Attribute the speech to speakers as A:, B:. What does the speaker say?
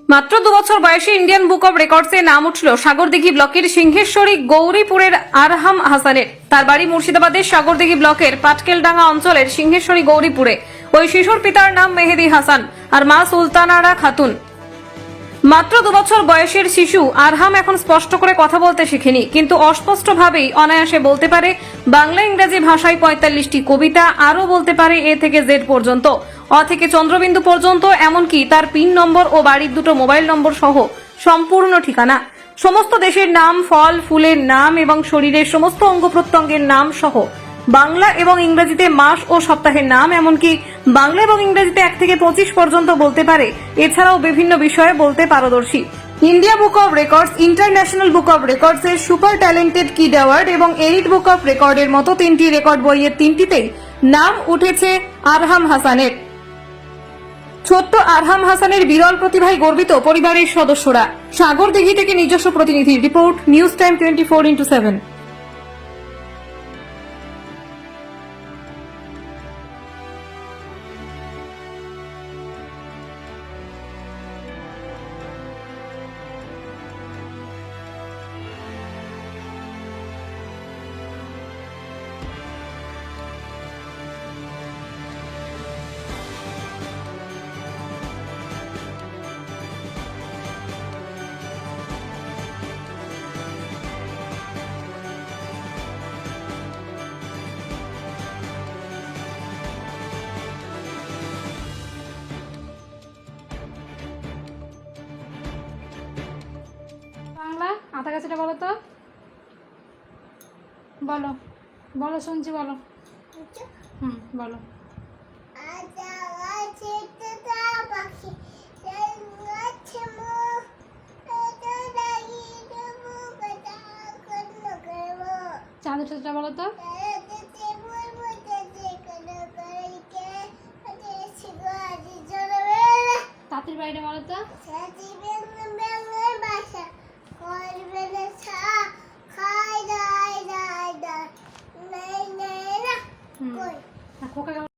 A: মাত্র 2 বছর বয়সে ইন্ডিয়ান বুক অব রেকর্ডসে নাম উঠল সাগরদিঘি ব্লকের সিংহেশ্বরী গৌরীপুরের আরহাম হাসানের। তার বাড়ি মুর্শিদাবাদের সাগরদিঘি ব্লকের পাটকেলডাঙ্গা অঞ্চলের সিংহেশ্বরী গৌরীপুরে। ওই শিশুর পিতার নাম মেহেদি হাসান আর মা সুলতানারা খাতুন। মাত্র 2 বছর বয়সের শিশু আরহাম এখন স্পষ্ট করে কথা বলতে শিখেনি, কিন্তু অস্পষ্টভাবেই অনায়াসে বলতে পারে বাংলা ইংরেজি ভাষায় 45টি কবিতা, আরও বলতে পারে এ থেকে জেড পর্যন্ত, অ থেকে চন্দ্রবিন্দু পর্যন্ত, এমনকি তার পিন নম্বর ও বাড়ির দুটো মোবাইল নম্বর সহ সম্পূর্ণ ঠিকানা, সমস্ত দেশের নাম, ফল ফুলের নাম এবং শরীরের সমস্ত অঙ্গ প্রত্যঙ্গের নাম সহ বাংলা এবং ইংরেজিতে মাস ও সপ্তাহের নাম, এমনকি বাংলা এবং ইংরেজিতে 1 থেকে 25 পর্যন্ত বলতে পারে। এছাড়াও বিভিন্ন বিষয়ে বলতে পারদর্শী। India book of records, international book of records এর সুপার ট্যালেন্টেড কিড অ্যাওয়ার্ড এবং এলিট বুক অব রেকর্ডের মতো 3টি রেকর্ড বইয়ের 3টিতেই নাম উঠেছে আরহাম হাসানের। ছোট্ট আরহাম হাসানের বিরল প্রতিভায় গর্বিত পরিবারের সদস্যরা। সাগরদিঘি থেকে নিজস্ব প্রতিনিধি report, news time 24x7।
B: Bangla আধা কাছেটা বলো তো, বলো বলো শুনছি, বলো। বলো। চাঁদের সাথে বলো তো। তাঁতির বাইরে বলো তো।